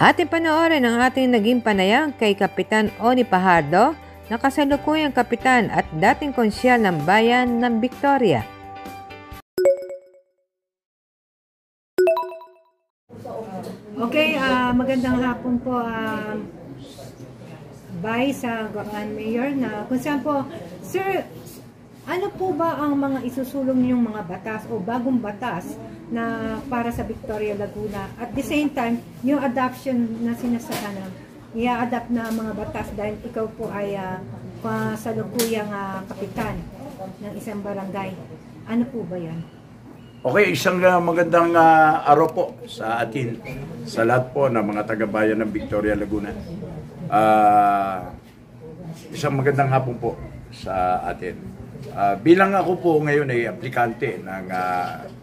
Ating panoorin ang ating naging panayam kay Kapitan Oni Pajardo, na kasalukuyang kapitan at dating konsyal ng bayan ng Victoria. Okay, magandang hapon po, Vice Mayor, na kung saan po, Sir, ano po ba ang mga isusulong niyong mga batas o bagong batas na para sa Victoria, Laguna? At the same time, yung adoption na sinasana, i-adapt na mga batas dahil ikaw po ay kasalukuyang kapitan ng isang barangay. Ano po ba yan? Okay, isang magandang araw po sa atin, sa lahat po ng mga taga-bayan ng Victoria, Laguna. Isang magandang hapon po sa atin. Bilang ako po ngayon ay aplikante ng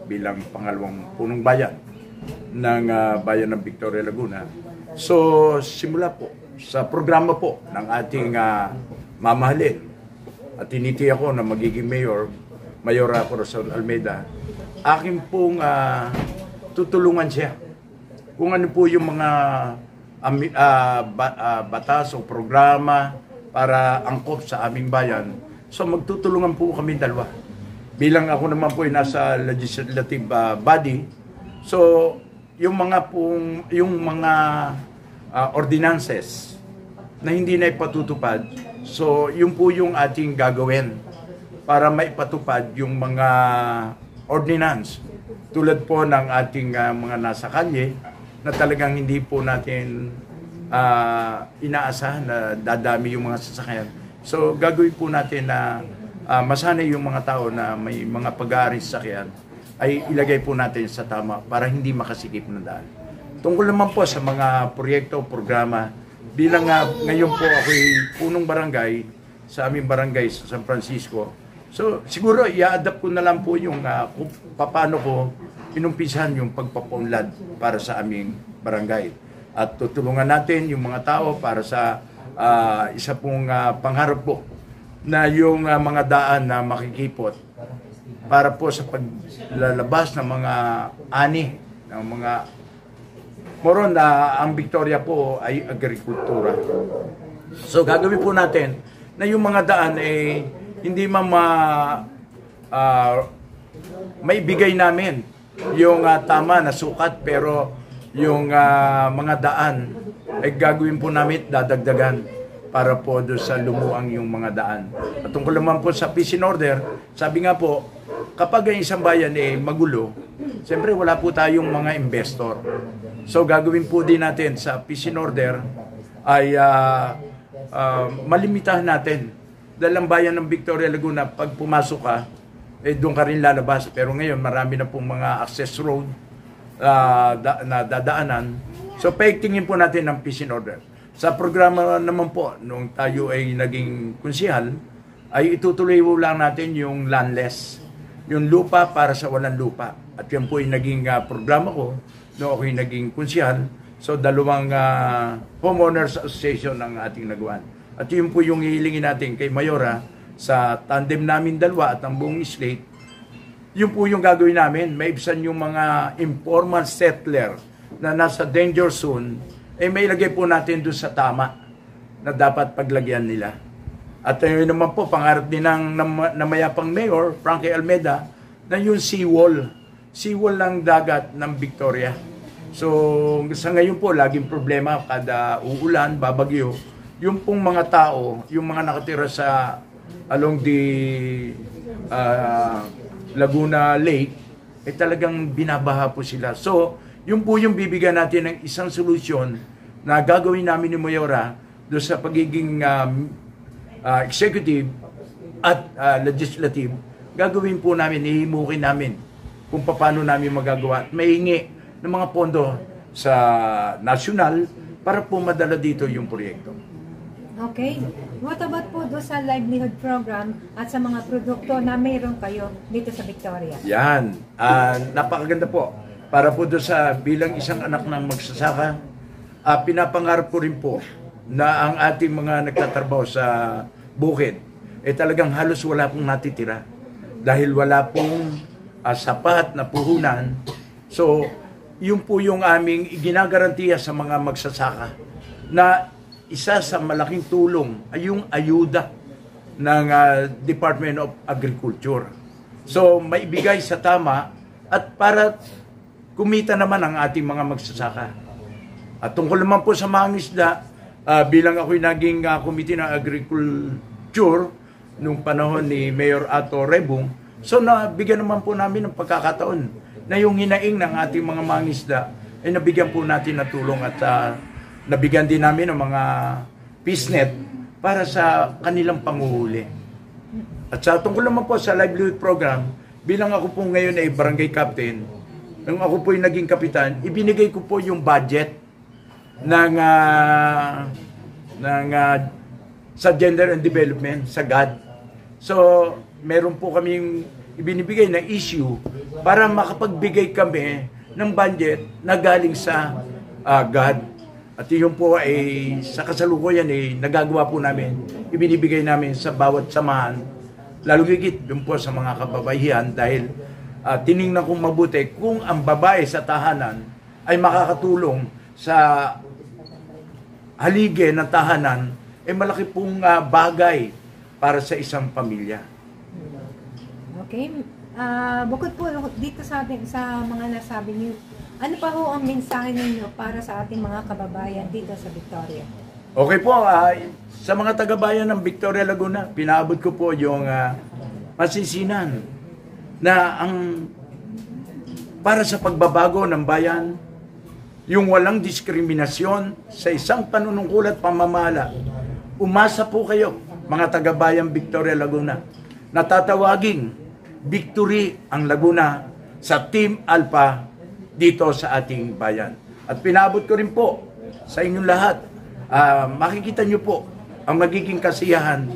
bilang pangalawang punong bayan ng bayan ng Victoria, Laguna. So, simula po sa programa po ng ating mamahalin at tiniti ako na magiging mayor, Mayor Corazon Almeida, akin pong tutulungan siya kung ano po yung mga batas o programa para angkop sa aming bayan. So magtutulungan po kami dalawa. Bilang ako naman po ay nasa legislative body, so yung mga ordinances na hindi na ipatutupad, so yun po yung ating gagawin para maipatupad yung mga ordinance tulad po ng ating mga nasa kalye na talagang hindi po natin inaasahan na dadami yung mga sasakyan. So gagawin po natin na masanay yung mga tao na may mga pag-aaring sasakyan ay ilagay po natin sa tama para hindi makasikip ng daan. Tungkol naman po sa mga proyekto o programa, bilang ngayon po ako'y punong barangay sa aming barangay sa San Francisco. So siguro i-adapt ko na lang po yung kung paano ko inumpisahan yung pagpapaunlad para sa aming barangay. At tutulungan natin yung mga tao para sa isa pong pangharap po na yung mga daan na makikipot para po sa paglalabas ng mga ani, ng mga moron na ang Victoria po ay agrikultura. So gagawin po natin na yung mga daan ay hindi maibigay namin yung tama na sukat, pero yung mga daan ay gagawin po namin dadagdagan para po doon sa lumuang yung mga daan. At tungkol naman po sa peace and order, sabi nga po, kapag ang isang bayan magulo, siyempre wala po tayong mga investor. So gagawin po din natin sa peace and order ay malimitahan natin. Dahil ang bayan ng Victoria, Laguna, pag pumasok ka, doon ka rin lalabas. Pero ngayon, marami na pong mga access road na dadaanan. So paigtingin po natin ang peace and order. Sa programa naman po, nung tayo ay naging konsihal, ay itutuloy po lang natin yung landless. Yung lupa para sa walang lupa. At yan po ay naging programa ko nung ako'y naging konsihal. So dalawang homeowners association ang ating nagawan. At yun po yung hihilingin natin kay Mayora sa tandem namin dalawa at ang buong slate. Yun po yung gagawin namin. Maibsan yung mga informal settler na nasa danger zone, may ilagay po natin doon sa tama na dapat paglagyan nila. At yun naman po, pangarap din ng namayapang Mayor, Frankie Almeida, na yung seawall. Seawall ng dagat ng Victoria. So, sa ngayon po, laging problema kada uulan, babagyo. Yung pong mga tao, yung mga nakatira sa along the Laguna Lake, talagang binabaha po sila. So, yun po yung bibigyan natin ng isang solusyon na gagawin namin ni Mayora doon sa pagiging executive at legislative. Gagawin po namin, ihimukin namin kung paano namin magagawa at maihingi ng mga pondo sa national para po madala dito yung proyekto. Okay. What about po doon sa livelihood program at sa mga produkto na mayroon kayo dito sa Victoria? Yan. Napakaganda po. Para po doon sa bilang isang anak ng magsasaka, pinapangarap ko rin po na ang ating mga nagtatrabaho sa bukid, talagang halos wala pong natitira. Dahil wala pong sapat na puhunan. So, yun po yung aming ginagarantiya sa mga magsasaka na isa sa malaking tulong ay yung ayuda ng Department of Agriculture. So, maibigay sa tama at para kumita naman ang ating mga magsasaka. At tungkol naman po sa mangisda, bilang ako'y naging Committee ng Agriculture nung panahon ni Mayor Ato Rebung, so nabigyan naman po namin ng pagkakataon na yung hinaing ng ating mga mangisda ay nabigyan po natin na tulong at nabigyan din namin ng mga fishnet para sa kanilang panguhuli. At sa tungkol naman po sa livelihood program, bilang ako po ngayon ay barangay captain, nung ako po yung naging kapitan, ibinigay ko po yung budget ng sa Gender and Development, sa GAD. So, meron po kaming ibinibigay na issue para makapagbigay kami ng budget na galing sa GAD. At yun po ay sa kasalukuyan ay nagagawa po namin, ibinibigay namin sa bawat samahan, lalo higit dun po sa mga kababaihan dahil tiningnan kong mabuti kung ang babae sa tahanan ay makakatulong sa haligi ng tahanan, ay malaki pong bagay para sa isang pamilya. Okay. Bukod po dito sa mga nasabi niyo, ano pa ho ang mensahe ninyo para sa ating mga kababayan dito sa Victoria? Okay po, sa mga taga-bayan ng Victoria, Laguna, pinaabot ko po yung masisinan na ang para sa pagbabago ng bayan, yung walang diskriminasyon sa isang panunungkulat pamamala. Umasa po kayo, mga taga-bayan Victoria, Laguna, natatawaging victory ang Laguna sa Team Alpha dito sa ating bayan. At pinabot ko rin po sa inyong lahat, makikita nyo po ang magiging kasiyahan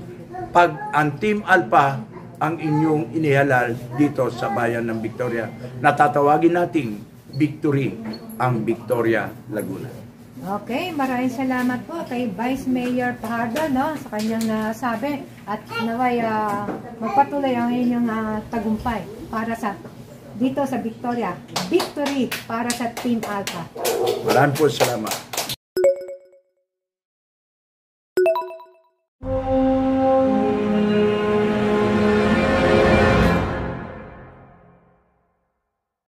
pag ang Team Alpha ang inyong inihalal dito sa bayan ng Victoria. Natatawagin nating victory ang Victoria, Laguna. Okay, maraming salamat po kay Vice Mayor Pahardo sa kanyang nasabi at naway magpatuloy ang inyong tagumpay para sa dito sa Victoria. Victory para sa Team Alpha. Maraming po salamat.